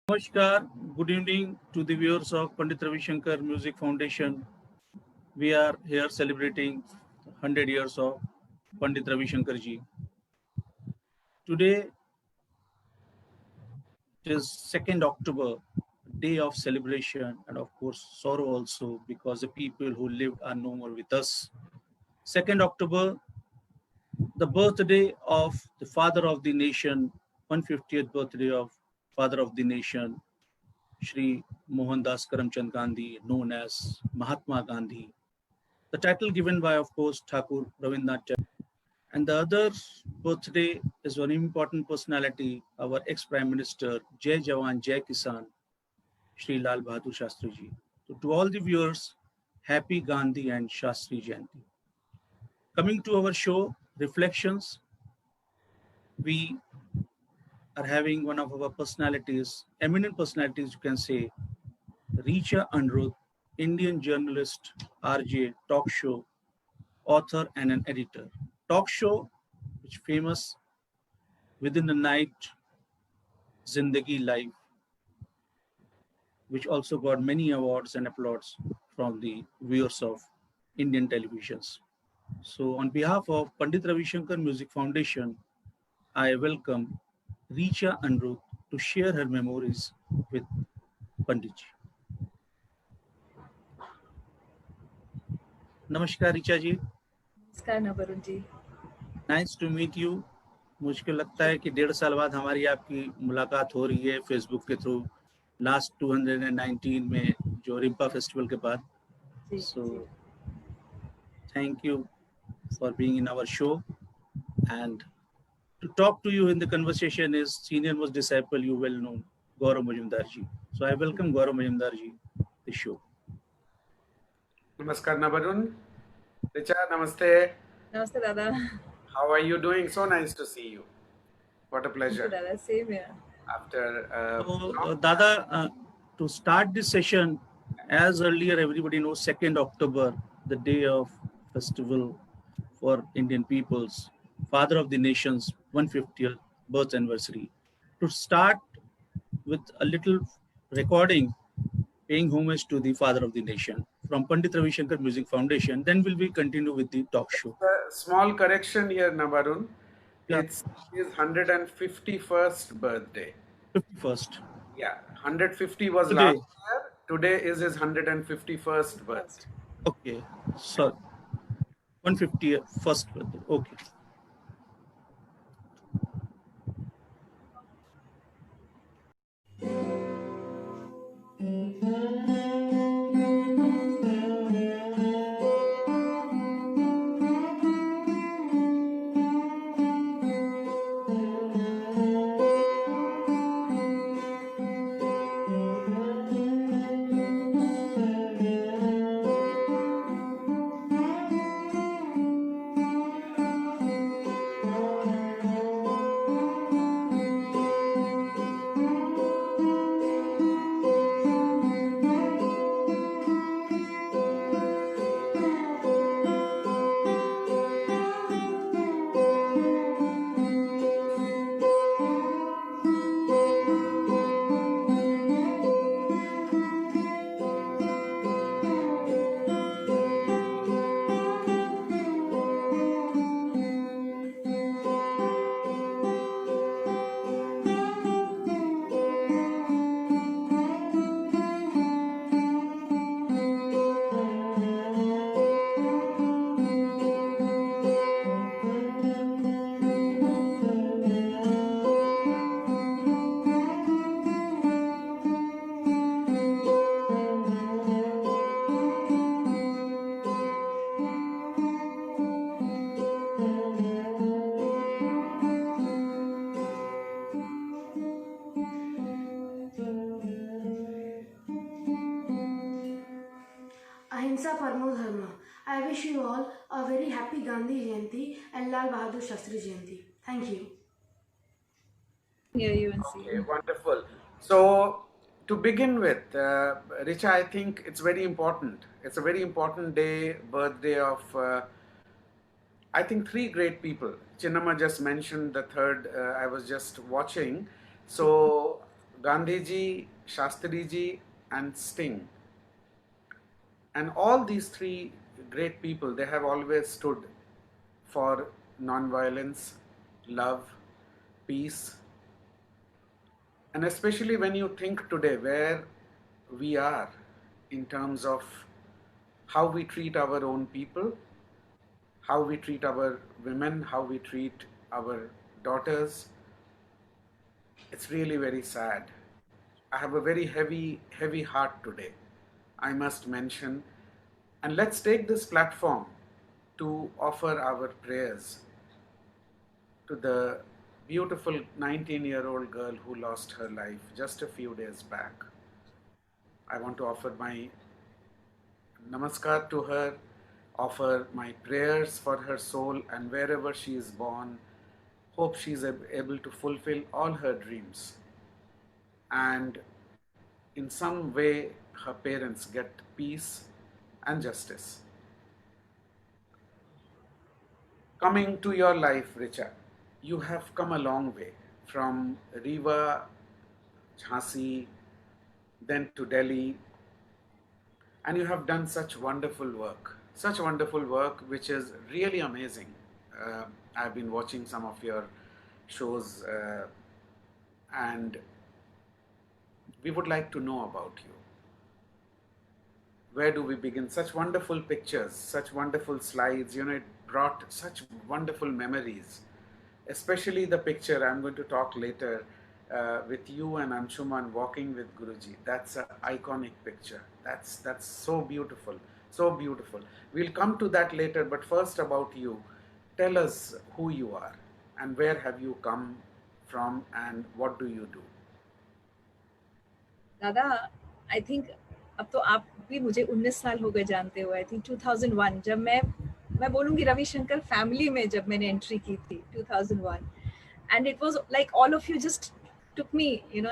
Namaskar, good evening to the viewers of Pandit Ravi Shankar Music Foundation. We are here celebrating 100 years of Pandit Ravi Shankar ji. Today is 2nd October, day of celebration and of course sorrow also because the people who lived are no more with us. 2nd October, the birthday of the father of the nation, 150th birthday of father of the nation, Shri Mohandas Karamchand Gandhi, known as Mahatma Gandhi. The title given by, of course, Thakur Rabindranath Tagore. And the other birthday is one important personality, our ex-Prime Minister, Jai Jawan, Jai Kisan, Shri Lal Bahadur Shastri ji. So to all the viewers, happy Gandhi and Shastri Jayanti. Coming to our show, Reflections, we are having one of our personalities, eminent personalities, you can say, Richa Anirudh, Indian journalist, RJ, talk show, author and an editor. Talk show, which famous Within the Night, Zindagi Life, which also got many awards and applauds from the viewers of Indian televisions. So on behalf of Pandit Ravi Shankar Music Foundation, I welcome Richa Anirudh to share her memories with Panditji. Namaskar Richa ji. नमस्कार Navarun ji. Nice to meet you. मुझको लगता है कि 1.5 साल बाद हमारी आपकी मुलाकात हो रही है फेसबुक के थ्रू लास्ट 219 में जो रिम्पा फेस्टिवल के बाद. So thank you for being in our show, and to talk to you in the conversation is senior most disciple you well known Gaurav Majumdar ji. So I welcome Gaurav Majumdar ji to the show. Namaskar Nabarun. Richa, namaste. Namaste Dada. How are you doing? So nice to see you. What a pleasure. Dada, same here. After Dada, to start this session, as earlier everybody knows, 2nd October, the day of festival for Indian peoples, father of the nation's 150th birth anniversary. To start with a little recording, paying homage to the father of the nation from Pandit Ravi Shankar Music Foundation, then will we continue with the talk show. A small correction here, Nabarun. Yeah. It's his 151st birthday. 51st. Yeah, 150 was Today. last year. Today is his 151st birthday. Okay, so 151st birthday. Okay. Ahimsa Paramo Dharma. I wish you all a very happy Gandhi Jayanti and Lal Bahadur Shastri Jayanti. Thank you. Hear you and see Okay, you. wonderful. So, to begin with, Richa, I think it's very important. It's a very important day, birthday of, I think, three great people. Chinnamma just mentioned the third, I was just watching. So, Gandhiji, Shastriji, and Sting. And all these three great people, they have always stood for non-violence, love, peace. And especially when you think today where we are in terms of how we treat our own people, how we treat our women, how we treat our daughters, it's really very sad. I have a very heavy heart today, I must mention. And let's take this platform to offer our prayers to the beautiful 19-year-old girl who lost her life just a few days back. I want to offer my namaskar to her, offer my prayers for her soul, and wherever she is born, hope she is able to fulfill all her dreams. And in some way, her parents get peace and justice. Coming to your life, Richa, you have come a long way from Rewa, Jhansi, then to Delhi, and you have done such wonderful work which is really amazing. I've been watching some of your shows and we would like to know about you. Where do we begin? Such wonderful pictures, such wonderful slides, it brought such wonderful memories. Especially the picture I'm going to talk later with you and Anshuman walking with Guruji. That's an iconic picture. That's so beautiful, so beautiful. We'll come to that later, but first about you. Tell us who you are and where have you come from and what do you do? दादा I think अब तो आप भी मुझे 19 साल हो गए जानते हुए. आई थिंक 2001 जब मैं बोलूंगी रविशंकर फैमिली में जब मैंने एंट्री की थी 2001 and it was like all of you just took me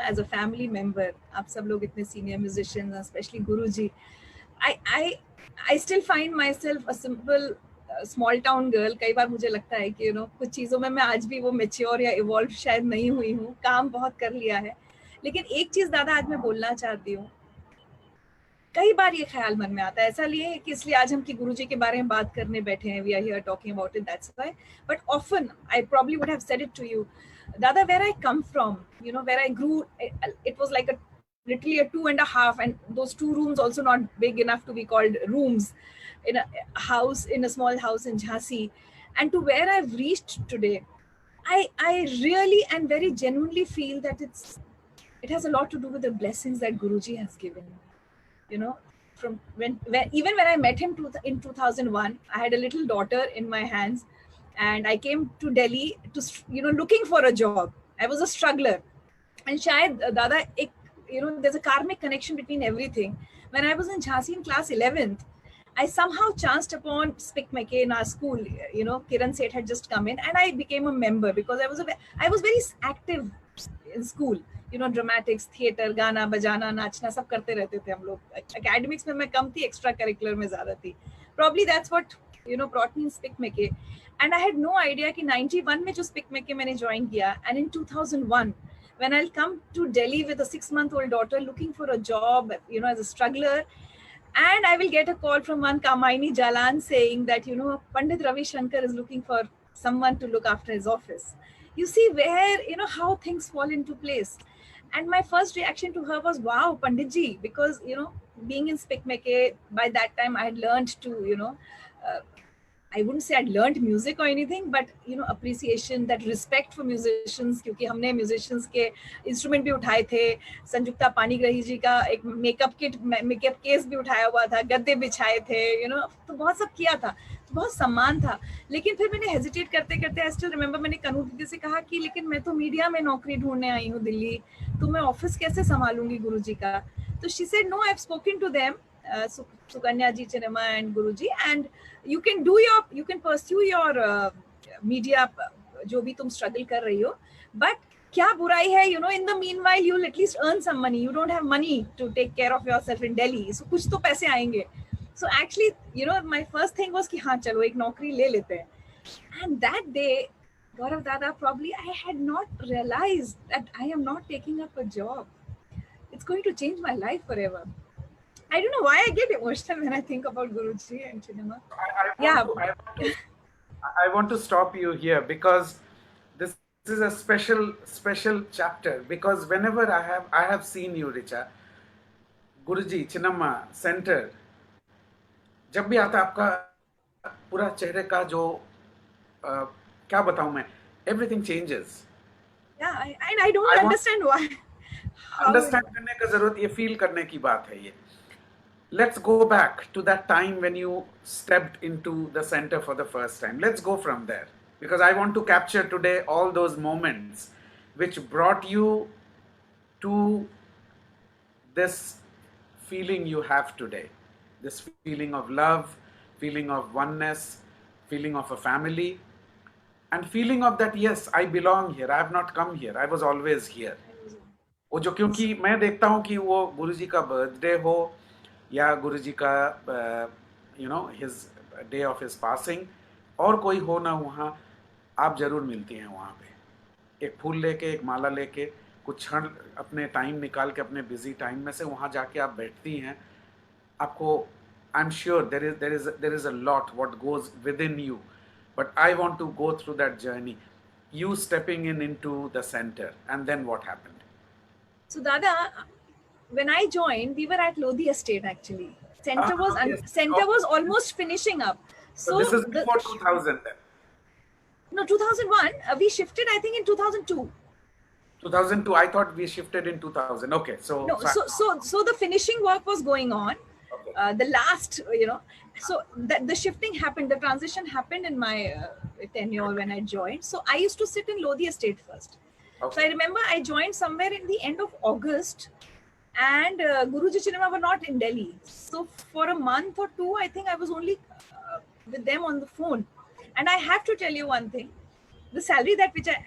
as a family member. आप सब लोग इतने senior musicians, especially Guruji. I still find myself a simple small town girl. कई बार मुझे लगता है कि कुछ चीज़ों में मैं आज भी वो mature या evolved शायद नहीं हुई हूँ. काम बहुत कर लिया है. लेकिन एक चीज़ दादा आज मैं बोलना चाहती हूँ. कई बार ये ख्याल मन में आता है ऐसा लिए कि इसलिए आज हम कि गुरुजी के बारे में बात करने बैठे हैं. We are here talking about it. That's why. But often I probably would have said it to you. Dada, where I come from, where I grew, it was like literally a 2.5, and those 2 rooms also not big enough to be called rooms, in a small house in Jhansi. And to where I've reached today, I really and very genuinely feel that it has a lot to do with the blessings that Guruji has given. From even when I met him in 2001, I had a little daughter in my hands. And I came to Delhi to, looking for a job. I was a struggler. And shayad, Dada, there's a karmic connection between everything. When I was in Jhansi in class 11th, I somehow chanced upon Spick McKay in our school. Kiran Seth had just come in and I became a member because I was very active in school. Dramatics, theater, गाना, बजाना, नाचना सब करते रहते थे हम लोग. Academics में मैं कम थी, extracurricular में ज़्यादा थी. Probably that's what brought me in Spick McKay. And I had no idea कि 91 में जो Spick McKay मैंने join किया, and in 2001 when I'll come to Delhi with a 6-month-old daughter looking for a job, as a struggler, and I will get a call from one Kamaini Jalan saying that Pandit Ravi Shankar is looking for someone to look after his office. You see where how things fall into place. And my first reaction to her was, wow, Panditji, because being in Spick McKay, by that time I had learned to I wouldn't say I'd learned music or anything, but appreciation, that respect for musicians, क्योंकि हमने musicians के instrument भी उठाए थे. संजुक्ता पानीग्राही जी का एक makeup case भी उठाया हुआ था, गद्दे बिछाए थे, तो बहुत सब किया था, तो बहुत सम्मान था. लेकिन फिर मैंने hesitate करते करते I still remember मैंने कनू दीदी से कहा कि लेकिन मैं तो मीडिया में नौकरी ढूंढने आई हूँ दिल्ली, तो मैं ऑफिस कैसे संभालूंगी गुरुजी का. तो she said, no, I've spoken to them, Sukanya ji, Chinema and Guruji, and you can pursue your media, जो भी तुम struggle कर रही हो, but क्या बुराई है, in the meanwhile you'll at least earn some money. You don't have money to take care of yourself in Delhi, so कुछ तो पैसे आएंगे. So actually, my first thing was कि हाँ चलो एक नौकरी ले लेते हैं. And that day, Gaurav Dada, probably I had not realized that I am not taking up a job. it's going to change my life forever. I don't know why I get emotional when I think about Guruji and cinema. Yeah. I want to stop you here because this is a special chapter, because whenever I have seen you, Richa, Guruji, Chinnamma, Center, जब भी आता आपका पूरा चेहरे का जो क्या बताऊं मैं, everything changes. Yeah, and I don't understand why. Understand करने का जरूरत, ये फील करने की बात है ये. Let's go back to that time when you stepped into the center for the first time. Let's go from there, because I want to capture today all those moments which brought you to this feeling you have today, this feeling of love, feeling of oneness, feeling of a family, and feeling of that, yes, I belong here, I have not come here, I was always here. वो जो, क्योंकि मैं देखता हूँ कि वो गुरुजी का birthday हो या गुरुजी का his day of his passing, और कोई हो ना, वहाँ आप जरूर मिलती हैं. वहाँ पे एक फूल लेके, एक माला लेके, कुछ क्षण अपने टाइम निकाल के, अपने बिजी टाइम में से वहाँ जाके आप बैठती हैं. आपको, I am sure there is a lot what goes within you, but I want to go through that journey, you stepping into the center, and then what happened? So Dada, when I joined, we were at Lodi Estate actually. Center was almost finishing up. So this is before 2000 then? No, 2001. We shifted, I think, in 2002. 2002. I thought we shifted in 2000. Okay, so no, so the finishing work was going on. Okay. The last, so the shifting happened, the transition happened in my tenure when I joined. So I used to sit in Lodi Estate first. Okay. So I remember I joined somewhere in the end of August, and Guruji Cinema were not in Delhi. So for a month or two, I think I was only with them on the phone. And I have to tell you one thing: the salary which I,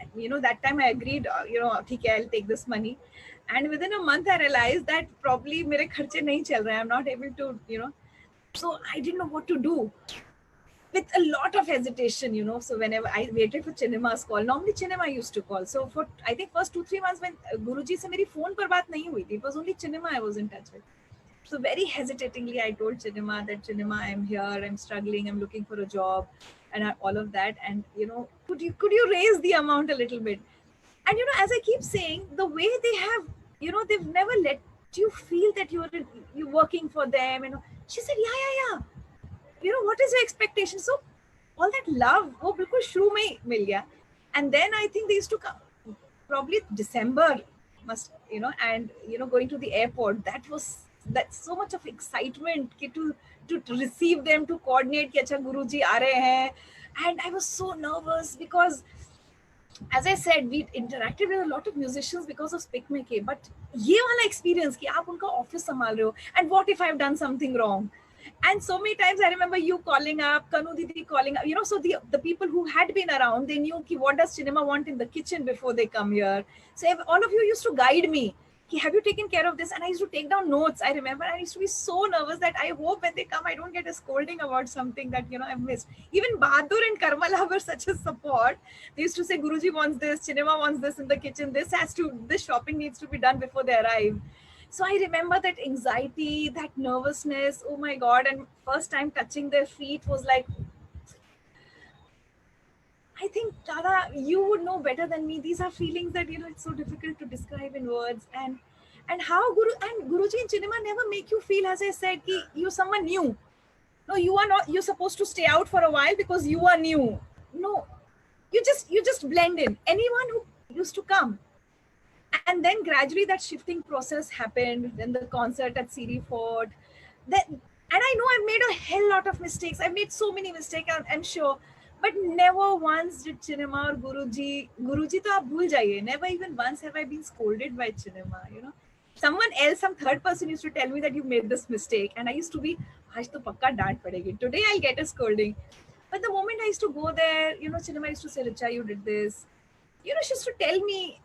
that time I agreed, okay, I'll take this money. And within a month, I realized that probably mere kharche nahi chal rahe. I'm not able to, so I didn't know what to do. With a lot of hesitation, so whenever I waited for Cinema's call, normally Cinema used to call. So for, I think, first 2-3 months when Guruji se meri phone par baat nahi hui thi, it was only Cinema I was in touch with. So very hesitatingly, I told Cinema that, Cinema, I'm here, I'm struggling, I'm looking for a job, and all of that. And, could you raise the amount a little bit? And, as I keep saying, the way they have, they've never let you feel that you're working for them. She said, yeah. What is your expectation? So all that love, wo bilkul shuru mein hi mil gaya. And then I think they used to come probably December, and going to the airport, that's so much of excitement to receive them, to coordinate ki acha Guruji aa rahe hain. And I was so nervous because, as I said, we interacted with a lot of musicians because of Speak Make, but ye wala experience ki aap unka office sambhal rahe ho, and what if I've done something wrong? And so many times I remember you calling up, Kanu Didi calling up, so the people who had been around, they knew ki what does Cinema want in the kitchen before they come here. So all of you used to guide me. Ki, have you taken care of this? And I used to take down notes. I remember I used to be so nervous that I hope when they come, I don't get a scolding about something that, I've missed. Even Bahadur and Karmala were such a support. They used to say, Guruji wants this, Cinema wants this in the kitchen. This shopping needs to be done before they arrive. So I remember that anxiety, that nervousness, oh my God. And first time touching their feet was like, I think, Dada, you would know better than me. These are feelings that, it's so difficult to describe in words. And how Guruji and Cinema never make you feel, as I said, ki you're someone new. No, you are not, you're supposed to stay out for a while because you are new. No, you just blend in. Anyone who used to come. And then gradually that shifting process happened. Then the concert at Siri Fort. And I know I've made a hell lot of mistakes. I've made so many mistakes, I'm sure. But never once did Cinema or Guruji to aap bhul jaiye. Never even once have I been scolded by Cinema, Someone else, some third person used to tell me that you made this mistake. And I used to be, aaj to pakka dant padegi. Today I'll get a scolding. But the moment I used to go there, Cinema used to say, Richa, you did this. She used to tell me,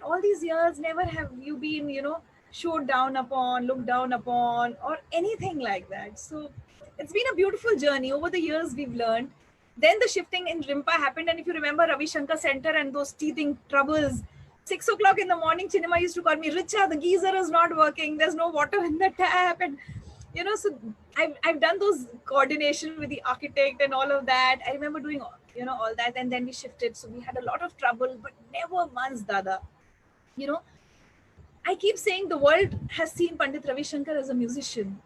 all these years, never have you been, showed down upon, looked down upon, or anything like that. So it's been a beautiful journey. Over the years, we've learned. Then the shifting in Rimpa happened. And if you remember Ravi Shankar Center and those teething troubles, 6 o'clock in the morning, Chinema used to call me, Richa, the geyser is not working. There's no water in the tap. And, so I've done those coordination with the architect and all of that. I remember doing, all that. And then we shifted. So we had a lot of trouble, but never once, Dada. I keep saying the world has seen Pandit Ravi Shankar as a musician,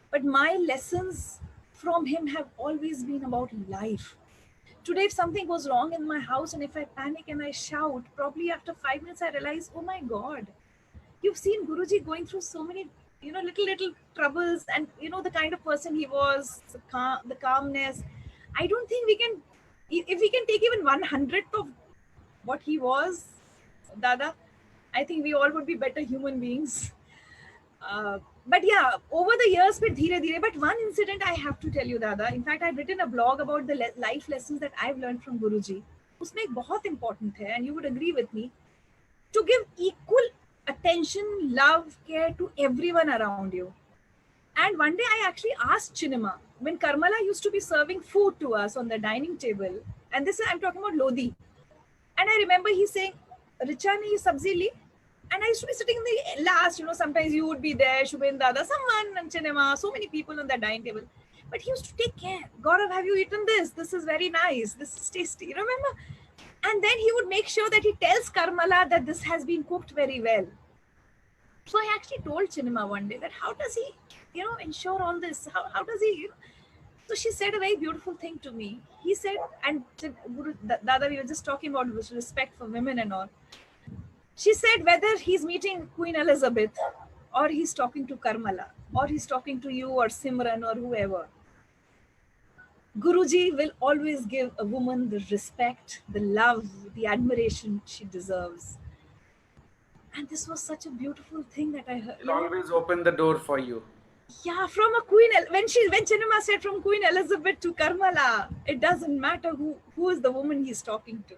but my lessons from him have always been about life. Today, if something goes wrong in my house and if I panic and I shout, probably after 5 minutes, I realize, oh my God, you've seen Guruji going through so many, little troubles, and, the kind of person he was, the calmness. I don't think we can, if we can take even 1/100th of what he was, Dada, I think we all would be better human beings. But yeah, over the years, but one incident I have to tell you, Dada. In fact, I've written a blog about the life lessons that I've learned from Guruji. Usme ek bahut important hai, and you would agree with me, to give equal attention, love, care to everyone around you. And one day I actually asked Chinema, when Karmala used to be serving food to us on the dining table, and this is, I'm talking about Lodi. And I remember he saying, Richa ne ye sabzi li? And I used to be sitting in the last, sometimes you would be there, Shubhen Dada, someone, and Chinema, so many people on the dining table. But he used to take care. Gaurav, have you eaten this? This is very nice. This is tasty. You remember? And then he would make sure that he tells Karmala that this has been cooked very well. So I actually told Chinema one day that how does he, ensure all this? How does he, So she said a very beautiful thing to me. He said, and Dada, we were just talking about respect for women and all. She said whether he's meeting Queen Elizabeth or he's talking to Karmala or he's talking to you or Simran or whoever, Guruji will always give a woman the respect, the love, the admiration she deserves. And this was such a beautiful thing that I heard. He'll always open the door for you. Yeah, from a Queen, when Chinema said from Queen Elizabeth to Karmala, it doesn't matter who is the woman he's talking to.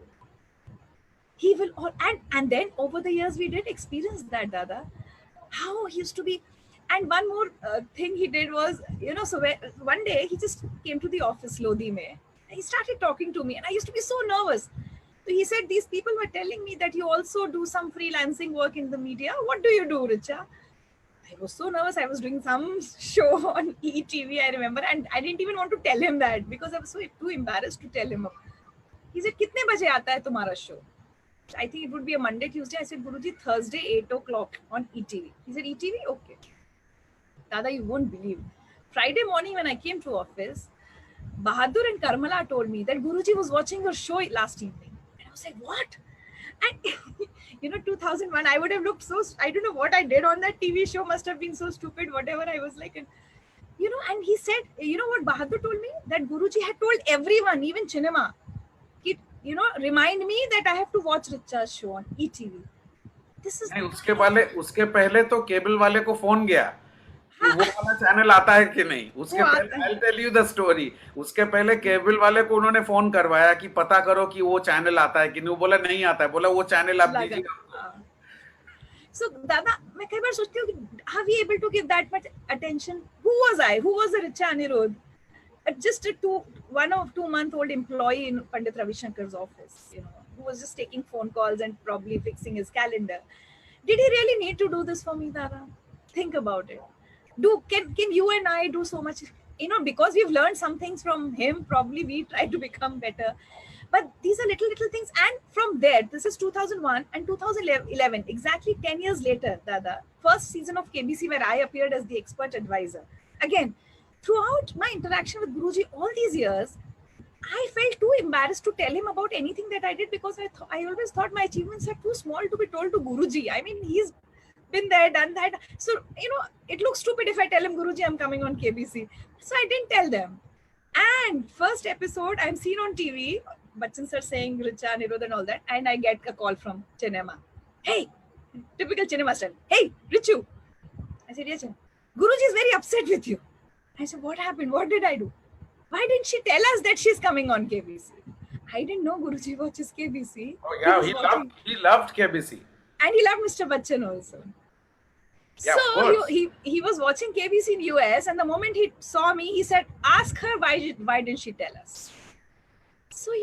He will, and then over the years we did experience that, Dada, how he used to be. And one more thing he did was, so one day he just came to the office, Lodi mein, and he started talking to me, and I used to be so nervous. So he said, these people were telling me that you also do some freelancing work in the media. What do you do, Richa? I was so nervous. I was doing some show on ETV, I remember, and I didn't even want to tell him that because I was too embarrassed to tell him. He said, "Kitne baje aata hai tumhara show?" I think it would be a Monday, Tuesday. I said, Guruji, Thursday, 8 o'clock on ETV. He said, ETV? Okay. Dada, you won't believe. Friday morning when I came to office, Bahadur and Karmala told me that Guruji was watching your show last evening. And I was like, what? And, 2001, I would have looked so, I don't know what I did on that TV show, must have been so stupid, whatever I was like. And, and he said, what Bahadur told me? That Guruji had told everyone, even Chinema, remind me that I have to watch Richa's show on ETV. This is उसके पहले तो cable वाले को phone गया कि वो वाला channel आता है कि नहीं. उसके पहले I'll tell you the story. उसके पहले केबल वाले को उन्होंने फोन करवाया कि पता करो कि वो चैनल आता है कि नहीं. वो बोला नहीं आता है. बोला वो चैनल आप दीजिएगा. So Dada, मैं कई बार सोचती हूँ कि are we able to give that much attention? Who was I? Who was the Richa Anirudh? Just a 1 or 2 month old employee in Pandit Ravi Shankar's office, who was just taking phone calls and probably fixing his calendar. Did he really need to do this for me, Dada? Think about it. Can you and I do so much? Because we've learned some things from him, probably we try to become better. But these are little things. And from there, this is 2001 and 2011, exactly 10 years later, Dada, first season of KBC where I appeared as the expert advisor. Again, throughout my interaction with Guruji all these years, I felt too embarrassed to tell him about anything that I did because I always thought my achievements are too small to be told to Guruji. I mean, he's been there, done that. So, it looks stupid if I tell him, Guruji, I'm coming on KBC. So I didn't tell them. And first episode, I'm seen on TV, Bachchan sir saying Richa, Anirudh and all that. And I get a call from Chinema. Hey, typical Chinema style. Hey, Richu. I said, yes, Guruji is very upset with you. I said, what happened? What did I do? Why didn't she tell us that she's coming on KBC? I didn't know Guruji watches KBC. Oh yeah, he loved KBC. And he loved Mr. Bachchan also. Yeah, so he was watching KBC in US, and the moment he saw me, he said, ask her why didn't she tell us? So,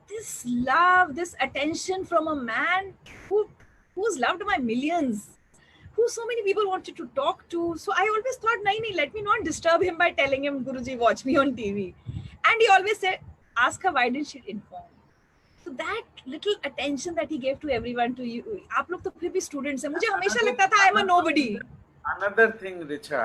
this love, this attention from a man who who's loved by millions, who so many people wanted to talk to. So I always thought, nahi, let me not disturb him by telling him, Guruji, watch me on TV. And he always said, ask her, why didn't she inform? So that little attention that he gave to everyone, to you, आप लोग तो फिर भी students हैं, मुझे हमेशा लगता था I'm a nobody. Another thing, Richa,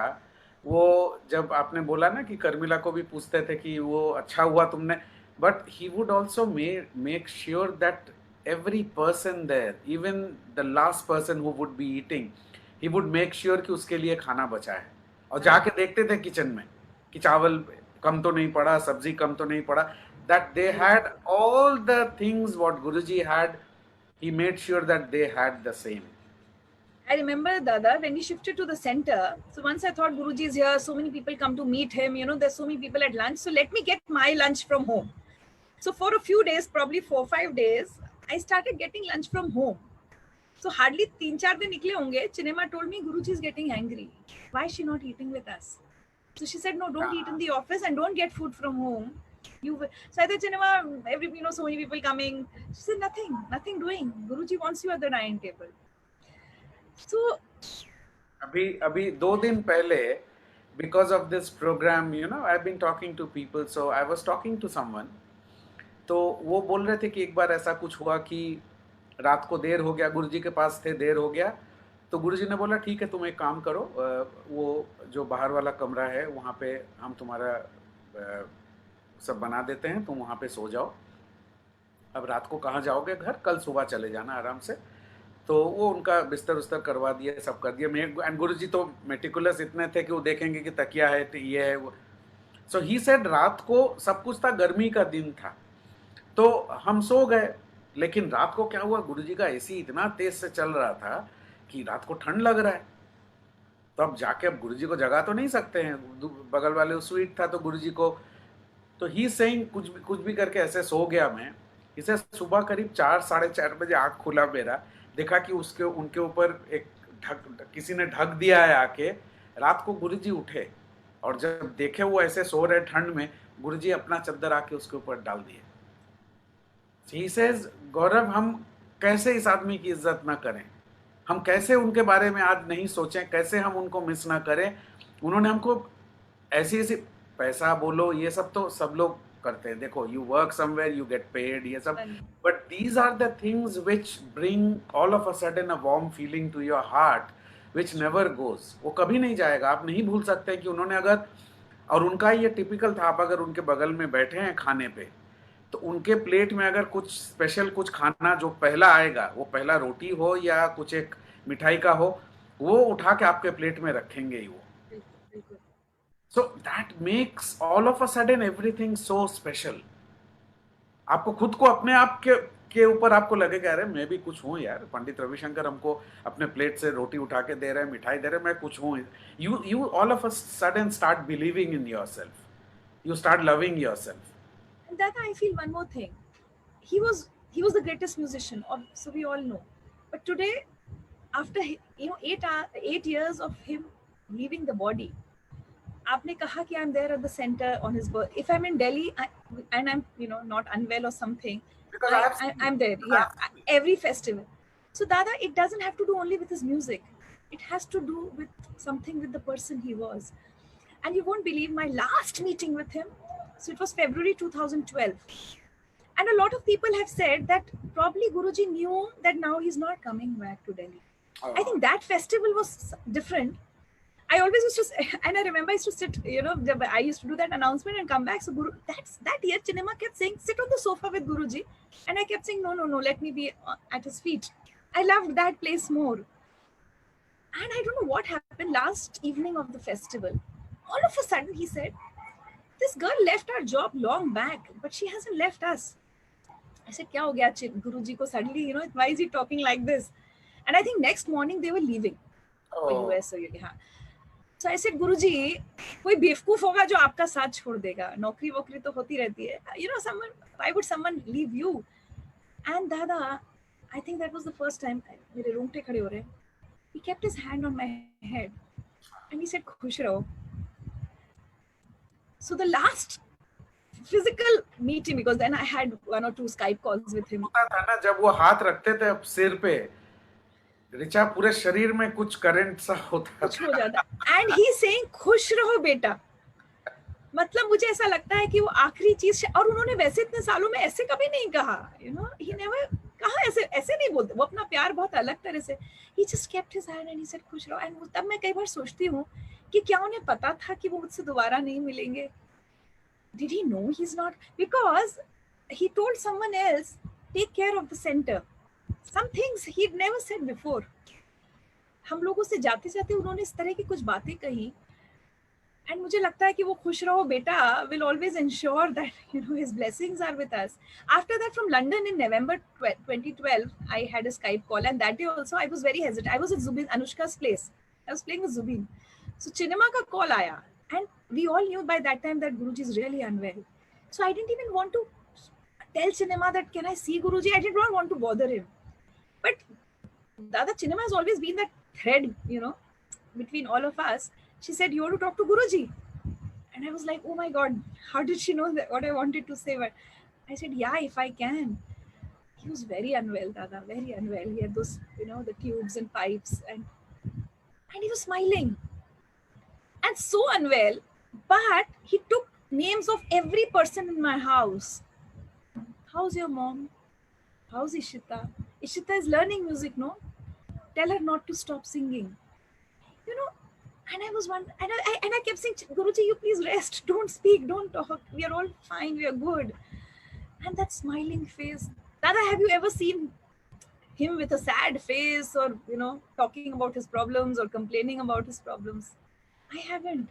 वो जब आपने बोला ना कि कर्मिला को भी पूछते थे कि वो अच्छा हुआ तुमने, but he would also make sure that every person there, even the last person who would be eating, he would make sure कि उसके लिए खाना बचा है. और जाके देखते थे किचन में कि चावल कम तो नहीं पड़ा, सब्जी कम तो नहीं पड़ा. That they had all the things what Guruji had, he made sure that they had the same. I remember, Dada, when he shifted to the center, so once I thought, Guruji is here, so many people come to meet him, there's so many people at lunch, so let me get my lunch from home. So for a few days, probably 4-5 days, I started getting lunch from home. So hardly 3-4 दिन निकले होंगे, Chinema told me, Guruji is getting angry. Why is she not eating with us? So she said, no, don't eat in the office and don't get food from home. So I said, Chinema, so many people coming. She said, nothing doing. Guruji wants you at the dining table. So अभी 2 दिन पहले, because of this program, I've been talking to people, so I was talking to someone. तो वो बोल रहे थे कि एक बार ऐसा कुछ हुआ कि रात को देर हो गया, गुरुजी के पास थे, देर हो गया, तो गुरुजी ने बोला ठीक है तुम एक काम करो, वो जो बाहर वाला कमरा है वहाँ पे हम तुम्हारा सब बना देते हैं, तुम वहाँ पे सो जाओ, अब रात को कहाँ जाओगे घर, कल सुबह चले जाना आराम से. तो वो उनका बिस्तर उस्तर करवा दिया, सब कर दिया. एंड गुरुजी तो मेटिकुलस इतने थे कि वो देखेंगे कि तकिया है, ये है वो. सो ही सेड रात को सब कुछ था, गर्मी का दिन था, तो हम सो गए. लेकिन रात को क्या हुआ, गुरुजी का एसी इतना तेज से चल रहा था कि रात को ठंड लग रहा है. तो अब जाके अब गुरुजी को जगा तो नहीं सकते हैं, बगल वाले स्वीट था तो गुरुजी को, तो ही सेइंग कुछ भी करके ऐसे सो गया मैं. इसे सुबह करीब 4-4:30 बजे आँख खुला मेरा, देखा कि उनके ऊपर एक किसी ने ढक दिया है आके. रात को गुरुजी उठे और जब देखे वो ऐसे सो रहे ठंड में, गुरुजी अपना चद्दर आके उसके ऊपर डाल दिए. He says, गौरव, हम कैसे इस आदमी की इज्जत ना करें, हम कैसे उनके बारे में आज नहीं सोचें, कैसे हम उनको मिस ना करें. उन्होंने हमको ऐसी पैसा बोलो ये सब तो सब लोग करते हैं, देखो you work somewhere you get paid, ये सब, but these are the things which bring all of a sudden a warm feeling to your heart which never goes. वो कभी नहीं जाएगा, आप नहीं भूल सकते कि उन्होंने अगर, और उनका ये टिपिकल था, आप अगर उनके बगल में बैठे हैं खाने पे, तो उनके प्लेट में अगर कुछ स्पेशल कुछ खाना जो पहला आएगा, वो पहला रोटी हो या कुछ एक मिठाई का हो, वो उठा के आपके प्लेट में रखेंगे ही वो. So that makes all of a sudden everything so special. आपको खुद को अपने आप के ऊपर आपको लगेगा, अरे मैं भी कुछ हूँ यार, पंडित रविशंकर हमको अपने प्लेट से रोटी उठा के दे रहे हैं, मिठाई दे रहे हैं, मैं कुछ हूँ. You all of a sudden start believing in yourself. You start loving yourself. And that I feel one more thing. He was the greatest musician, so we all know. But today, after 8 years of him leaving the body, आपने कहा कि I'm there at the center on his birth. If I'm in Delhi and I'm not unwell or something, Because I'm there. Yeah, every festival. So Dada, it doesn't have to do only with his music. It has to do with something with the person he was. And you won't believe my last meeting with him. So it was February 2012. And a lot of people have said that probably Guruji knew that now he's not coming back to Delhi. I think that festival was different. I always used to, and I remember I used to sit, I used to do that announcement and come back. So that year, Chinema kept saying, sit on the sofa with Guruji. And I kept saying, no, let me be at his feet. I loved that place more. And I don't know what happened last evening of the festival. All of a sudden, he said, this girl left our job long back, but she hasn't left us. I said, kya ho gaya Guruji ko suddenly, why is he talking like this? And I think next morning they were leaving for US or So I said, Guruji, कोई बेवकूफ होगा जो आपका साथ छोड़ देगा, नौकरी वोकरी तो होती रहती है, why would someone leave you? And Dada, I think that was the first time मेरे रोंगटे खड़े हो रहे हैं. He kept his hand on my head and he said, खुश रहो. So the last physical meeting, because then I had 1 or 2 Skype calls with him. था ना, जब वो हाथ रखते थे सिर पे, ऋचा पूरे शरीर में कुछ करंट सा होता कुछ था. हो जाता एंड ही सेइंग खुश रहो बेटा. मतलब मुझे ऐसा लगता है कि वो आखिरी चीज, और उन्होंने वैसे इतने सालों में ऐसे कभी नहीं कहा, यू नो, ही नेवर कहा ऐसे, ऐसे नहीं बोलते वो, अपना प्यार बहुत अलग तरह से, he just kept his hand and he said खुश रहो. एंड तब मैं कई बार सोचती हूँ कि क्या उन्हें पता था कि वो मुझसे दोबारा नहीं मिलेंगे? Did he know he's not? Because he told someone else, take care of the center. Some things he'd never said before. हम लोगों से जाते जाते उन्होंने इस तरह की कुछ बातें कही, एंड मुझे लगता है कि वो खुश रहो बेटा will always ensure that, you know, his blessings are with us. After that, from London in November 2012, I had a Skype call, and that day also I was very hesitant. I was at Zubin Anushka's place. I was playing with Zubin. So Chinema ka call aaya, and we all knew by that time that Guruji is really unwell. So I didn't even want to tell Chinema that can I see Guruji. I did not want to bother him. But Dada, Chinema has always been that thread, you know, between all of us. She said, you want to talk to Guruji? And I was like, oh my God, how did she know that what I wanted to say? But I said, yeah, if I can. He was very unwell, Dada, very unwell. He had those, you know, the tubes and pipes, and he was smiling. And so unwell, but he took names of every person in my house. How's your mom? How's Ishita? Ishita is learning music, no? Tell her not to stop singing. You know, and I was one, and I kept saying, Guruji, you please rest. Don't speak. Don't talk. We are all fine. We are good. And that smiling face. Dada, have you ever seen him with a sad face, or, you know, talking about his problems or complaining about his problems? I haven't.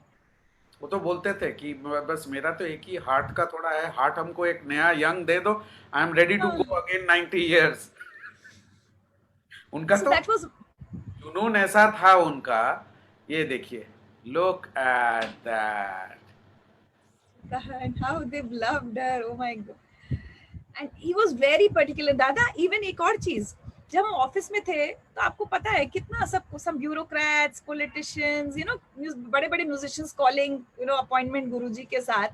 वो तो बोलते थे कि बस मेरा तो एक ही heart का थोड़ा है, हार्ट हमको एक नया यंग दे दो, I am ready to go again 90 years. उनका So तो that was, जुनून ऐसा था उनका. ये देखिए, look at that. and how they've loved her. Oh my God. And he was very particular. Dada, even एक और चीज, जब हम ऑफिस में थे तो आपको पता है कितना सब some bureaucrats, politicians, you know, बड़े बड़े musicians calling, you know, appointment गुरुजी के साथ.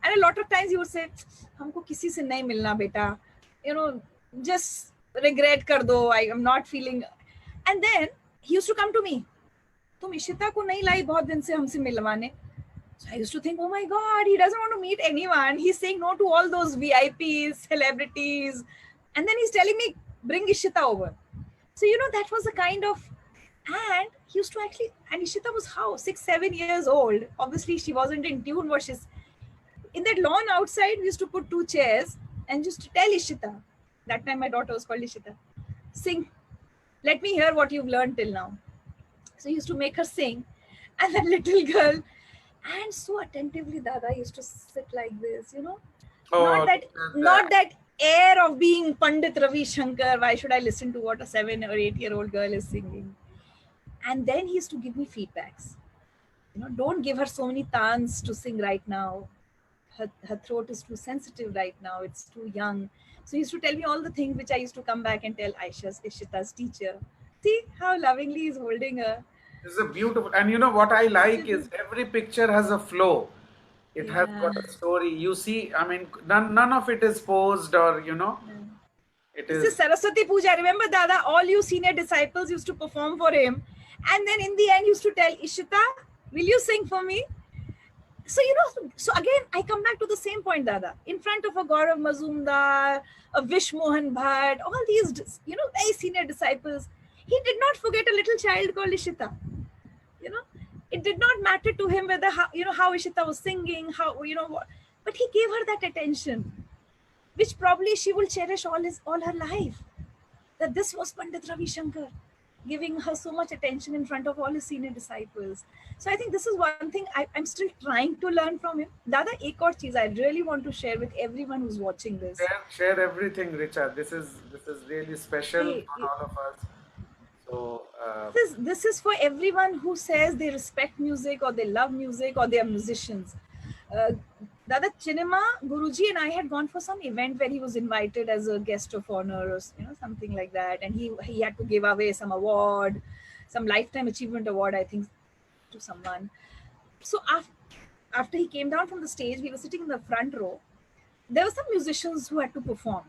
And a lot of times he would say, हमको किसी से नहीं मिलना बेटा, you know, just regret कर दो, I am not feeling. And then he used to come to me, तुम इशिता को नहीं लाई बहुत दिन से हमसे मिलवाने. So I used to think, oh my God, he doesn't want to meet anyone. He's saying no to all those VIPs, celebrities. And then he's telling me, bring Ishita over. So, you know, that was a kind of, and he used to actually, and Ishita was how, 6-7 years old. Obviously, she wasn't in tune what she's, in that lawn outside, we used to put 2 chairs and just to tell Ishita, that time my daughter was called Ishita, sing, let me hear what you've learned till now. So he used to make her sing, and that little girl, and so attentively, Dada used to sit like this, you know, Oh, not that air of being Pandit Ravi Shankar. Why should I listen to what a 7 or 8-year-old girl is singing? And then he used to give me feedbacks. You know, don't give her so many tans to sing right now. Her throat is too sensitive right now. It's too young. So he used to tell me all the things which I used to come back and tell Ishita's teacher. See how lovingly he's holding her. this is a beautiful, and you know what I like is every picture has a flow. It has got a story. You see, I mean, none of it is posed or, you know, it This is. is Saraswati Puja. Remember, Dada, all you senior disciples used to perform for him. And then in the end, used to tell Ishita, will you sing for me? So, you know, so again, I come back to the same point, Dada. In front of a Gaurav Mazumdar, a Vish Mohan Bhatt, all these, you know, very senior disciples, he did not forget a little child called Ishita. You know, it did not matter to him whether, you know, how Ishita was singing, how, you know, what, but he gave her that attention, which probably she will cherish all her life. That this was Pandit Ravi Shankar giving her so much attention in front of all his senior disciples. So I think this is one thing I'm still trying to learn from him. Dada, ek aur cheez I really want to share with everyone who's watching this. Share everything, Richard. This is really special for all of us. So this is for everyone who says they respect music or they love music or they are musicians. Dada, Chinema, Guruji and I had gone for some event where he was invited as a guest of honor or, you know, something like that. And he had to give away some award, some lifetime achievement award, I think, to someone. So after he came down from the stage, we were sitting in the front row. There were some musicians who had to perform.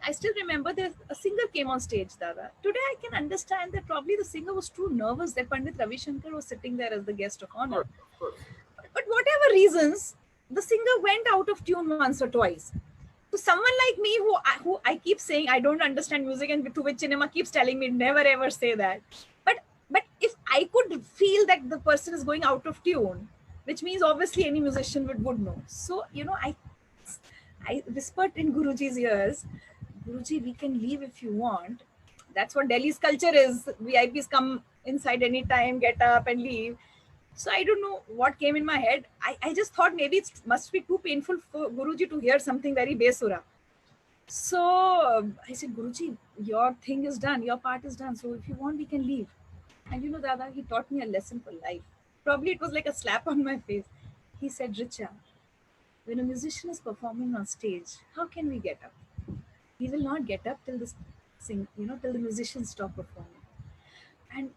I still remember there's a singer came on stage, Dada. Today I can understand that probably the singer was too nervous that Pandit Ravi Shankar was sitting there as the guest of honor. Of course. But whatever reasons, the singer went out of tune once or twice. So someone like me who I keep saying I don't understand music, and to which cinema keeps telling me never ever say that. But if I could feel that the person is going out of tune, which means obviously any musician would know. So I whispered in Guruji's ears, Guruji, we can leave if you want. That's what Delhi's culture is. VIPs come inside anytime, get up and leave. So I don't know what came in my head. I just thought maybe it must be too painful for Guruji to hear something very besura. So I said, Guruji, your thing is done, your part is done. So if you want, we can leave. And you know, Dada, he taught me a lesson for life. Probably it was like a slap on my face. He said, Richa, when a musician is performing on stage, how can we get up? We will not get up till till the musicians stop performing. And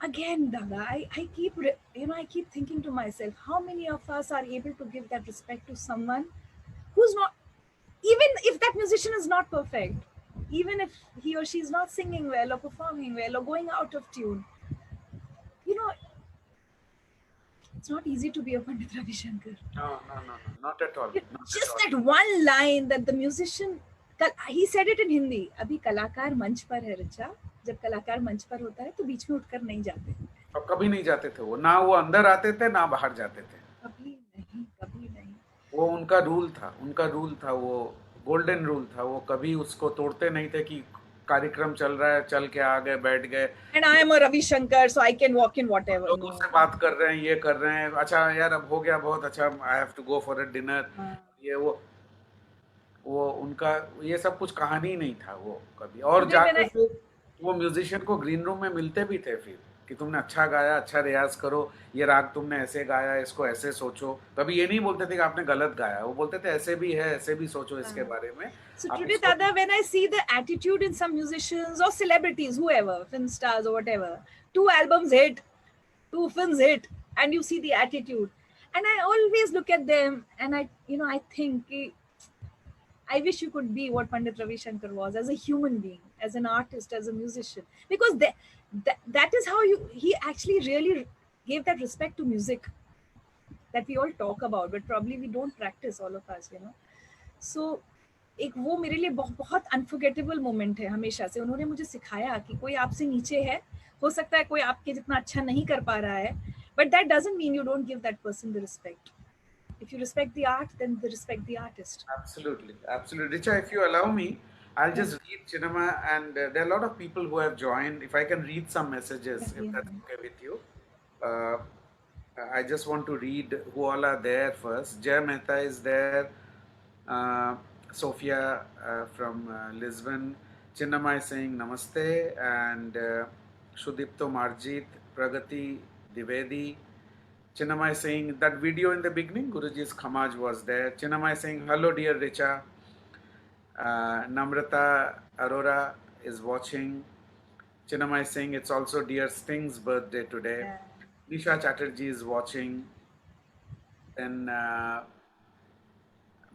again, Dada, I keep thinking to myself, how many of us are able to give that respect to someone who's not, even if that musician is not perfect, even if he or she is not singing well or performing well or going out of tune, you know, it's not easy to be a Pandit Ravi Shankar. No, not at all. Just that one line that the musician, he said it in Hindi, अभी कलाकार मंच पर है रिचा, जब कलाकार मंच पर होता है तो बीच में उठकर नहीं जाते. और कभी नहीं जाते थे वो, ना वो अंदर आते थे ना बाहर जाते थे. कभी नहीं. वो उनका रूल था, वो गोल्डन रूल था. वो कभी उसको तोड़ते नहीं थे कि कार्यक्रम चल रहा है, चल के आ गए, बैठ गए. And I am a Ravi Shankar, so I can walk in whatever. लोगों से बात कर रहे हैं, ये कर रहे हैं, अच्छा यार अब हो गया बहुत अच्छा, I have to go for a dinner. ये वो उनका ये सब कुछ कहानी नहीं था वो कभी. और जाके फिर वो म्यूजिशियन को ग्रीन रूम में मिलते भी थे फिर कि तुमने अच्छा गाया, अच्छा रियाज करो, ये राग तुमने ऐसे गाया, इसको ऐसे सोचो. कभी ये नहीं बोलते थे कि आपने गलत गाया, वो बोलते थे ऐसे भी है, ऐसे भी सोचो इसके बारे में. So today, Dada, when I see the attitude in some musicians or celebrities, whoever, film stars or whatever, 2 albums hit, 2 films hit, and you see the attitude, and I always look at them and I think, I wish you could be what Pandit Ravi Shankar was as a human being, as an artist, as a musician, because that is how he actually really gave that respect to music that we all talk about, but probably we don't practice, all of us, So एक वो मेरे लिए बहुत unforgettable moment है हमेशा से. उन्होंने मुझे सिखाया कि कोई आपसे नीचे है, हो सकता है कोई आपके जितना अच्छा नहीं कर पा रहा है, but that doesn't mean you don't give that person the respect. If you respect the art, then respect the artist. Absolutely. Richa, if you allow me, I'll just read cinema, and there are a lot of people who have joined. If I can read some messages, if that's okay with you. I just want to read who all are there first. Jay Mehta is there. Sophia from Lisbon. Chinnamai saying namaste, and Shudipto Marjit, Pragati Divedi. Chinnamai saying that video in the beginning, Guruji's Khamaj was there. Chinnamai saying, hello dear Richa. Namrata Arora is watching. Chinnamai saying it's also dear Sting's birthday today. Yeah. Nisha Chatterjee is watching. Then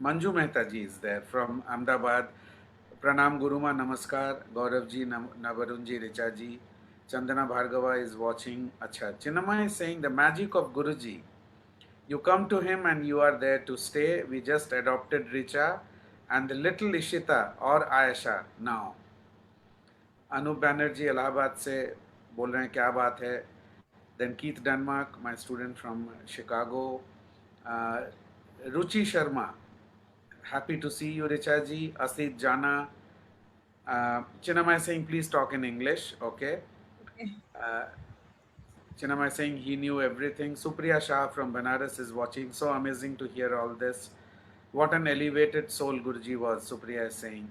Manju Mehta ji is there from Ahmedabad. Pranam Guruma, Namaskar. Gaurav ji, Navarun ji, Richa ji. Chandana Bhargava is watching. Acha. Chinnamai is saying the magic of Guruji. You come to him and you are there to stay. We just adopted Richa and the little Ishita or Ayesha now. Anup Banerjee, Allahabad se bol rahe hain, kya baat hai. Then Keith Denmark, my student from Chicago. Ruchi Sharma, happy to see you, Richa ji. Asit Jana. Chinnamai saying, please talk in English. Okay. Chinnamai saying he knew everything. Supriya Shah from Banaras is watching. So amazing to hear all this. What an elevated soul Guruji was, Supriya is saying.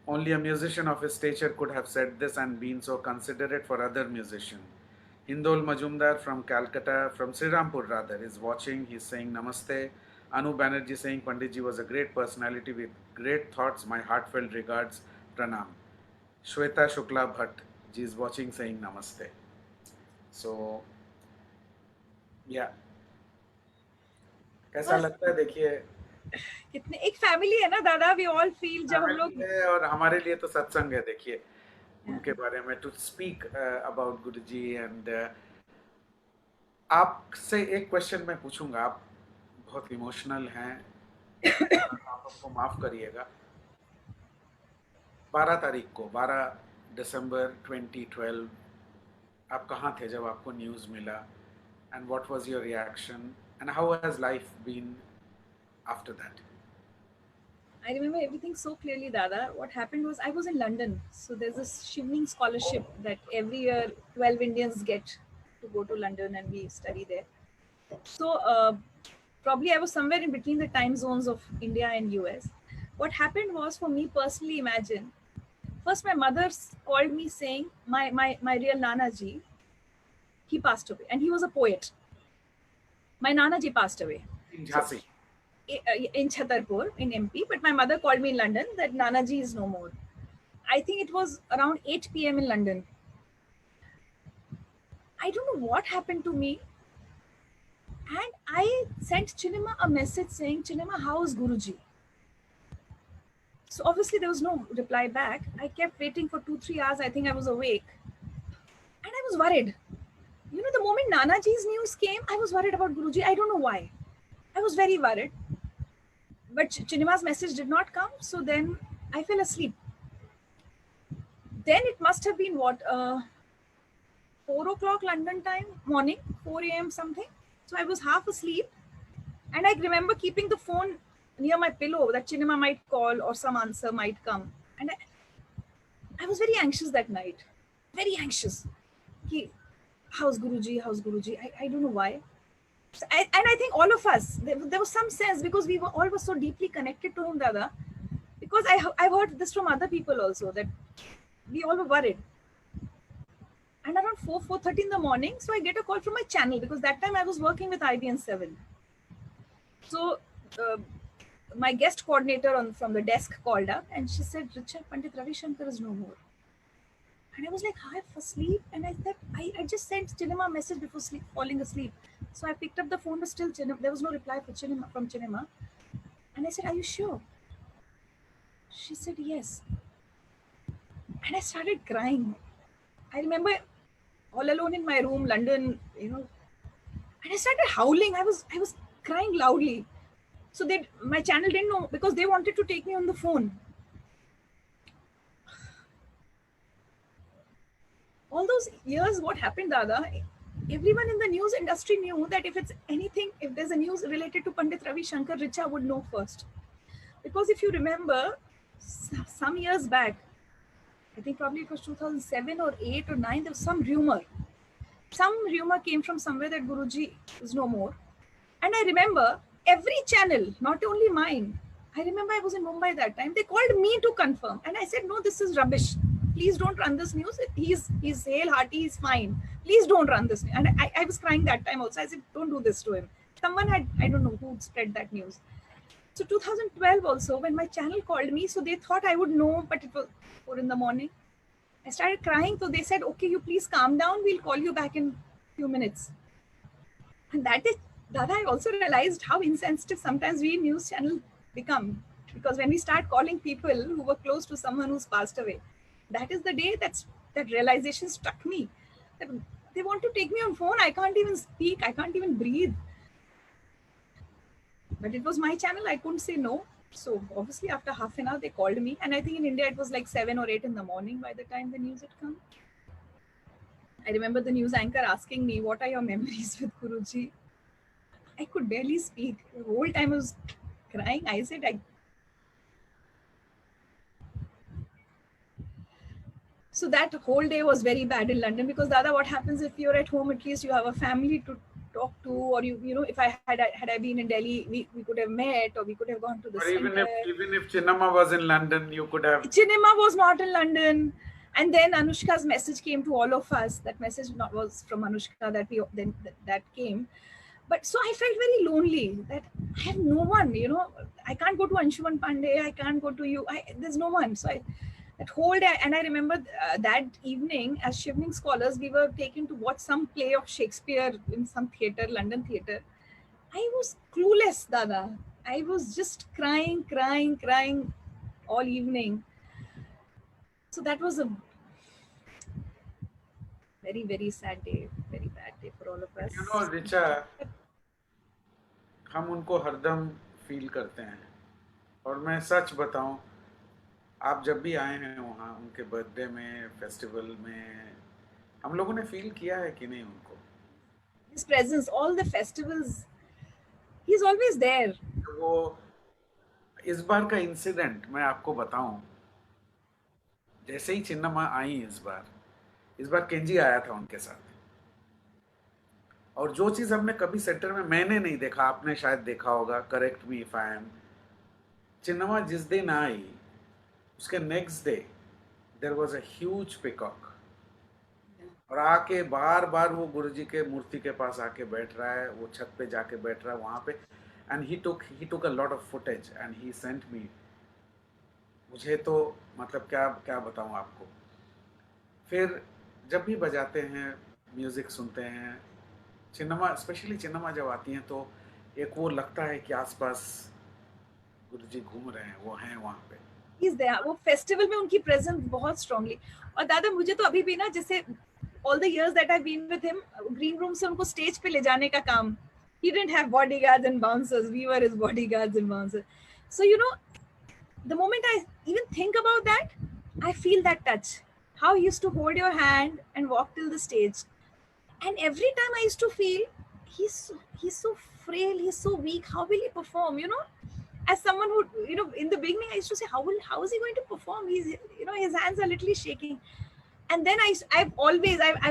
Only a musician of his stature could have said this and been so considerate for other musicians. Hindol Majumdar from Calcutta, from Srirampur rather, is watching. He's saying namaste. Anu Banerjee saying Panditji was a great personality with great thoughts. My heartfelt regards. Pranam. Shweta Shukla Bhatt ji is watching, saying namaste. So, yeah. कैसा लगता है देखिए कितने एक family है ना दादा, we all feel जब हम लोग Family है और हमारे लिए तो सत्संग है, देखिए उनके बारे में to speak about Guruji. And आपसे एक क्वेश्चन मैं पूछूंगा, आप बहुत इमोशनल हैं, आप हमको माफ करिएगा। 12 तारीख को, 12 दिसंबर 2012, आप कहाँ थे जब आपको न्यूज़ मिला? And what was your reaction and how has life been after that? I remember everything so clearly, Dada. What happened was I was in London. So there's this Shivning scholarship that every year 12 Indians get to go to London and we study there. So probably I was somewhere in between the time zones of India and US. What happened was, for me personally, imagine, first my mother called me saying my real Nana ji, he passed away, and he was a poet. My Nana ji passed away. In Jhansi. In Chhatarpur in MP, but my mother called me in London that Nanaji is no more. I think it was around 8 p.m. in London. I don't know what happened to me. And I sent Chinema a message saying, Chinema, how is Guruji? So obviously there was no reply back. I kept waiting for 2-3 hours. I think I was awake. And I was worried. You know, the moment Nanaji's news came, I was worried about Guruji. I don't know why. I was very worried. But Chinema's message did not come, so then I fell asleep. Then it must have been what, 4 o'clock London time, morning, 4 a.m. something. So I was half asleep, and I remember keeping the phone near my pillow that Chinema might call or some answer might come. And I was very anxious that night, very anxious. How's Guruji? How's Guruji? I don't know why. And I think all of us, there was some sense, because we were all so deeply connected to him, Dada. Because I've heard this from other people also, that we all were worried. And around 4:30 in the morning, so I get a call from my channel, because that time I was working with IBN7. So my guest coordinator from the desk called up, and she said, Richa, Pandit Ravi Shankar is no more. And I was like half asleep, and I said, I just sent Chinema a message before falling asleep. So I picked up the phone, but still there was no reply from Chinema. And I said, are you sure? She said, yes. And I started crying. I remember all alone in my room, London, you know, and I started howling. I was crying loudly. So my channel didn't know, because they wanted to take me on the phone. All those years, what happened, Dada, everyone in the news industry knew that if there's a news related to Pandit Ravi Shankar, Richa would know first. Because if you remember, some years back, I think probably it was 2007 or 8 or 9, there was some rumor. Some rumor came from somewhere that Guruji is no more. And I remember every channel, not only mine, I remember I was in Mumbai that time, they called me to confirm. And I said, no, this is rubbish. Please don't run this news. He's hale hearty, he's fine. Please don't run this. And I was crying that time also. I said, don't do this to him. Someone I don't know who spread that news. So 2012 also, when my channel called me, so they thought I would know, but it was 4 in the morning. I started crying. So they said, okay, you please calm down. We'll call you back in a few minutes. And that is, Dada, I also realized how insensitive sometimes we news channel become. Because when we start calling people who were close to someone who's passed away, that is the day that realization struck me. That they want to take me on phone. I can't even speak. I can't even breathe. But it was my channel. I couldn't say no. So obviously after half an hour, they called me. And I think in India, it was like 7 or 8 in the morning by the time the news had come. I remember the news anchor asking me, what are your memories with Guruji? I could barely speak. The whole time I was crying. I said, So that whole day was very bad in London, because Dada, what happens if you're at home, at least you have a family to talk to, or you know, if I had been in Delhi, we could have met, or we could have gone to the center. Even if Chinema was in London, you could have. Chinema was not in London. And then Anushka's message came to all of us. That message was from Anushka that came. But so I felt very lonely, that I have no one, you know, I can't go to Anshuman Pandey, I can't go to you, there's no one. So that whole day, and I remember that evening, as Shivning scholars, we were taken to watch some play of Shakespeare in some theatre, London theatre. I was clueless, Dada. I was just crying all evening. So that was a very sad day, very bad day for all of us. You know, Richa, हम उनको हरदम feel करते हैं, और मैं सच बताऊं, आप जब भी आए हैं वहाँ उनके बर्थडे में, फेस्टिवल में, हम लोगों ने फील किया है कि नहीं उनको? His presence, all the festivals, he's always there. वो इस बार का इंसिडेंट मैं आपको बताऊं, जैसे ही चिन्नम्मा आई इस बार केंजी आया था उनके साथ, और जो चीज हमने कभी सेंटर में मैंने नहीं देखा, आपने शायद देखा होगा, correct me if I am, Chinnamma जिस दिन आई उसके next day there was a huge peacock, और आके बार बार वो गुरुजी के मूर्ति के पास आके बैठ रहा है, वो छत पे जाके बैठ रहा है वहां पे, and he took a lot of footage and he sent me. मुझे तो मतलब क्या बताऊं आपको. फिर जब भी बजाते हैं, म्यूजिक सुनते हैं, चिन्नम्मा, स्पेशली चिन्नम्मा जब आती हैं तो एक वो लगता है कि आसपास गुरुजी घूम रहे हैं, वो हैं वहाँ पे. He's there. वो फेस्टिवल में उनकी प्रेजेंस बहुत स्ट्रांगली. और दादा मुझे तो अभी भी ना, जैसे all the years that I've been with him, green room से उनको स्टेज पे ले जाने का काम. He didn't have bodyguards and bouncers. We were his bodyguards and bouncers. So you know, the moment I even think about that, I feel that touch. How he used to hold your hand and walk till the stage. And every time I used to feel, he's so frail, he's so weak. How will he perform? You know, as someone who, you know, in the beginning I used to say, how is he going to perform? He's, you know, his hands are literally shaking. And then I've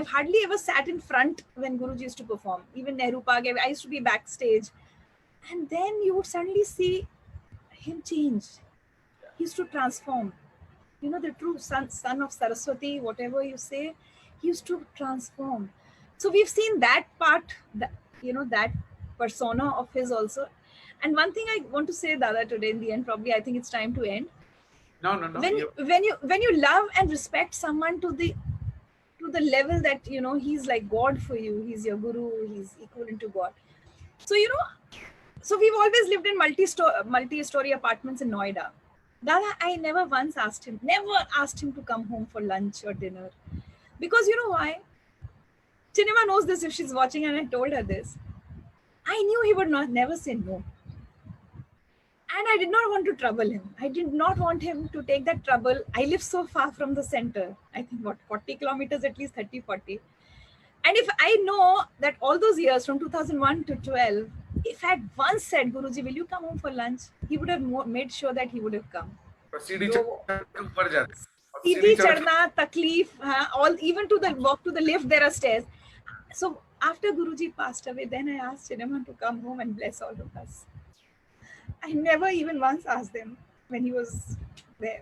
hardly ever sat in front when Guruji used to perform. Even Nehru Park, I used to be backstage. And then you would suddenly see him change. He used to transform. You know, the true son of Saraswati, whatever you say, he used to transform. So we've seen that part, that persona of his also. And one thing I want to say, Dada, today in the end, probably I think it's time to end. No. When you love and respect someone to the level that, you know, he's like God for you, he's your guru, he's equivalent to God. So, you know, so we've always lived in multi-story apartments in Noida. Dada, I never once asked him to come home for lunch or dinner. Because you know why? Chinnamma knows this if she's watching, and I told her this. I knew he would never say no. And I did not want to trouble him. I did not want him to take that trouble. I live so far from the center. I think 40 kilometers, at least 30, 40. And if I know that all those years from 2001 to 12, if I had once said, Guruji, will you come home for lunch? He would have made sure that he would have come. सीढ़ी ऊपर जाते, सीढ़ी चढ़ना, तकलीफ, all, even to the walk to the lift, there are stairs. So after Guruji passed away, then I asked Chinnamma to come home and bless all of us. I never even once asked them when he was there,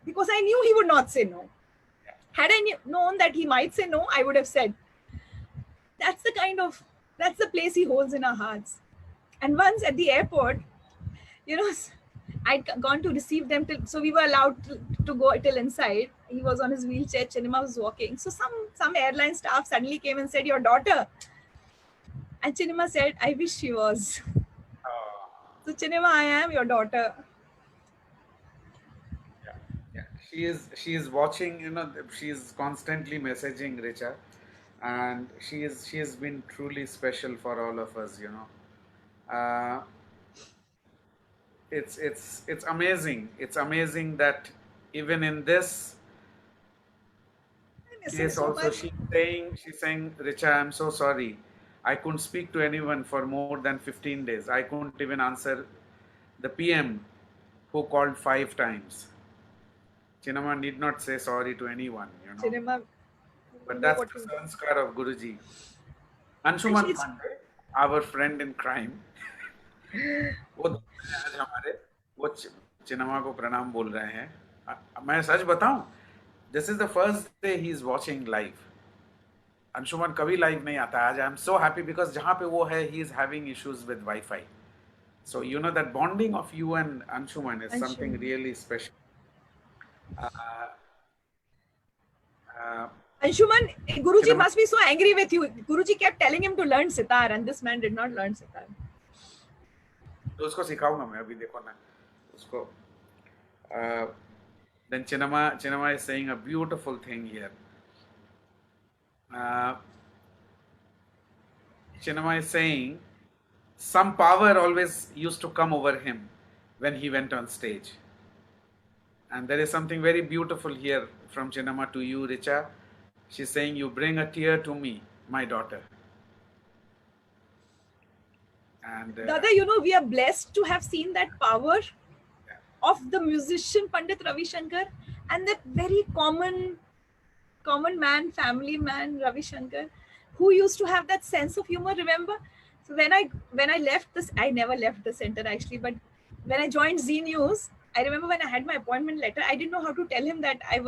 because I knew he would not say no. Had I known that he might say no, I would have said. That's the place he holds in our hearts. And once at the airport, you know, I'd gone to receive them so we were allowed to go till inside. He was on his wheelchair, Chinnamma was walking. So some airline staff suddenly came and said, your daughter. And Chinnamma said, I wish she was. So Chinnamma, I am your daughter. Yeah. She is watching, you know, she is constantly messaging Richa, and she has been truly special for all of us, you know. It's amazing. It's amazing that even in this case also she's saying, Richa, I'm so sorry. I couldn't speak to anyone for more than 15 days. I couldn't even answer the PM who called 5 times. Chinnamma did not say sorry to anyone, you know. Chinnamma, but that's the sanskar of Guruji. Anshuman Pandey, our friend in crime, वो आज हमारे वो चिन्नम्मा को प्रणाम बोल रहे हैं. मैं सच बताऊं, this is the first day he is watching live. Anshuman कभी लाइव नहीं आता आज. I am so happy because जहाँ पे वो है, he is having issues with Wi-Fi. So you know that bonding of you and Anshuman is something really special. Anshuman, Guruji must be so angry with you. Guruji kept telling him to learn sitar, and this man did not learn sitar. तो उसको सिखाऊंगा मैं अभी, देखो ना उसको. Then Chinama is saying a beautiful thing here. Chinama is saying some power always used to come over him when he went on stage. And there is something very beautiful here from Chinama to you, Richa. She's saying, you bring a tear to me, my daughter. And Dada, you know, we are blessed to have seen that power of the musician Pandit Ravi Shankar and that very common man, family man, Ravi Shankar, who used to have that sense of humor, remember? So when I left this, I never left the center actually, but when I joined Z News, I remember when I had my appointment letter, I didn't know how to tell him that I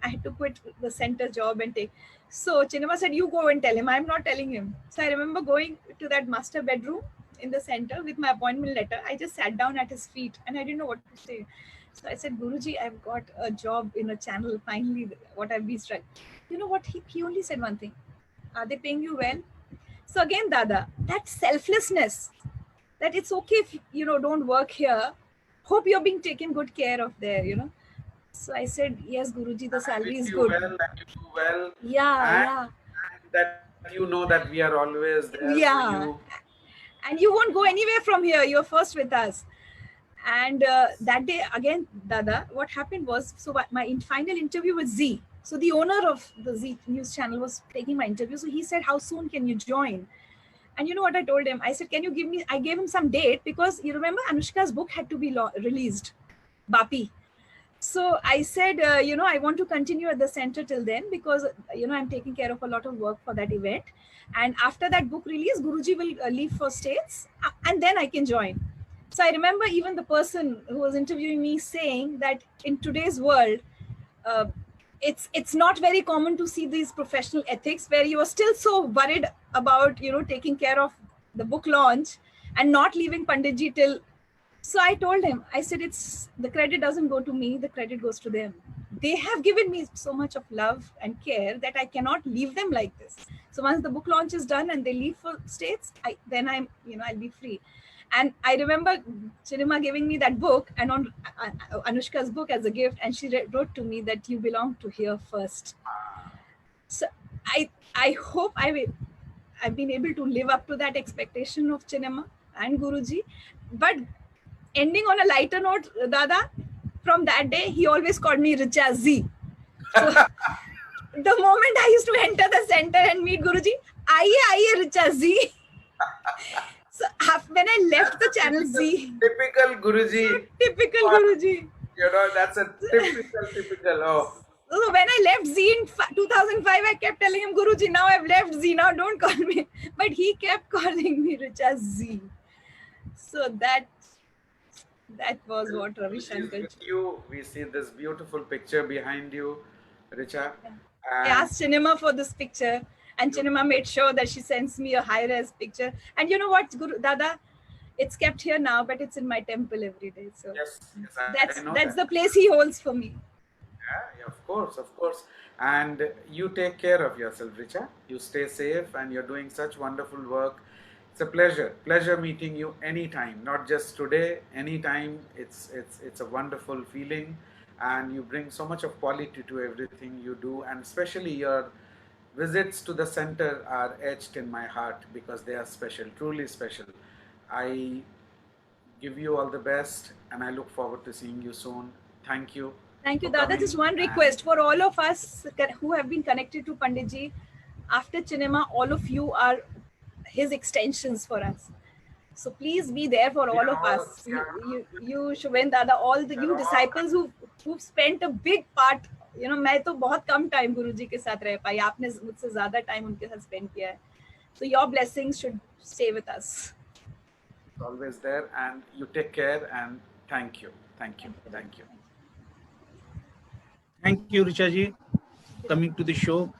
had to quit the center job and take. So Chinama said, you go and tell him. I'm not telling him. So I remember going to that master bedroom in the center with my appointment letter. I just sat down at his feet and I didn't know what to say. So I said, Guruji, I've got a job in a channel. Finally, what I've been struck. You know what? He only said one thing. Are they paying you well? So again, Dada, that selflessness, that it's okay if, you know, don't work here. Hope you're being taken good care of there, you know. So I said, yes, Guruji, the salary is good. well, and you do well. Yeah. And that you know that we are always there Yeah. for you. And you won't go anywhere from here. You're first with us. And that day, again, Dada, what happened was, so my final interview with Z. So the owner of the Z News channel was taking my interview. So he said, how soon can you join? And you know what I told him? I said, can you give me, I gave him some date because you remember Anushka's book had to be released, Bapi. So I said, you know, I want to continue at the center till then because, you know, I'm taking care of a lot of work for that event. And after that book release, Guruji will leave for States and then I can join. So I remember even the person who was interviewing me saying that in today's world, it's not very common to see these professional ethics where you are still so worried about, you know, taking care of the book launch and not leaving Panditji till. So I told him, I said, it's the credit doesn't go to me, the credit goes to them. They have given me so much of love and care that I cannot leave them like this. So once the book launch is done and they leave for States, then I'm, you know, I'll be free. And I remember Chinima giving me that book and on Anushka's book as a gift, and she wrote to me that you belong to here first. So I hope I've been able to live up to that expectation of Chinima and Guruji. But ending on a lighter note, Dada, from that day, he always called me Richa Z. So the moment I used to enter the center and meet Guruji, Aiye Richa Z. So when I left the channel Z. Typical Guruji. Typical Guruji. You know, that's a typical. Oh. So when I left Z in 2005, I kept telling him, Guruji, now I've left Z, now don't call me. But he kept calling me Richa Z. So that was what Ravi Shankar. We see this beautiful picture behind you, Richa. I asked Chinima for this picture, and Chinima made sure that she sends me a high-res picture. And you know what, Guru Dada, it's kept here now, but it's in my temple every day. So yes, that's the place he holds for me. Yeah, of course. And you take care of yourself, Richa. You stay safe, and you're doing such wonderful work. It's a pleasure meeting you anytime, not just today, anytime. It's a wonderful feeling, and you bring so much of quality to everything you do, and especially your visits to the center are etched in my heart because they are special, truly special. I give you all the best, and I look forward to seeing you soon. Thank you. Thank you, Dada. Just one request for all of us who have been connected to Panditji. After Chinima, all of you are his extensions for us. So please be there for all of us. You Shubhen Dada, all the you disciples who've spent a big part. You know, मैं तो बहुत कम time गुरुजी के साथ रह पाई. आपने मुझसे ज़्यादा time उनके साथ spend किया है. So your blessings should stay with us. It's always there, and you take care. And thank you. Thank you, Richa ji, coming to the show.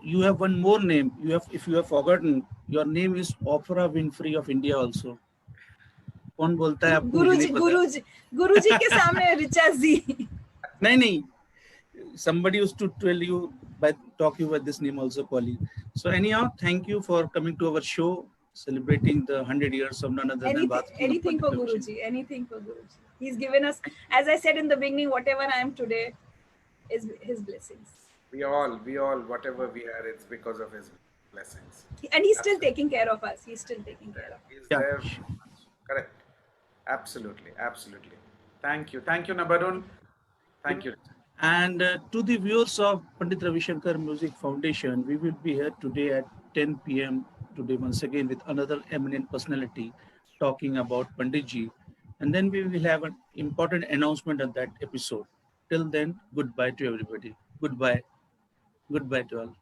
You have one more name. If you have forgotten, your name is Oprah Winfrey of India also. कौन बोलता है आपको? गुरुजी के सामने Richa जी. नहीं. Somebody used to tell you by talking about this name also, colleague. So anyhow, thank you for coming to our show. celebrating the 100 years of none other than Anything, Bharati anything for Pandit Ravi Guruji, anything for Guruji. He's given us, as I said in the beginning, whatever I am today is his blessings. We all, whatever we are, it's because of his blessings. And he's still taking care of us. He's still taking care of us. He's Yeah. there. Correct. Absolutely. Thank you, Nabarun. Thank you. And to the viewers of Pandit Ravi Shankar Music Foundation, we will be here today at 10 p.m. today once again with another eminent personality talking about Panditji. And then we will have an important announcement on that episode. Till then, goodbye to everybody. Goodbye. Goodbye to all.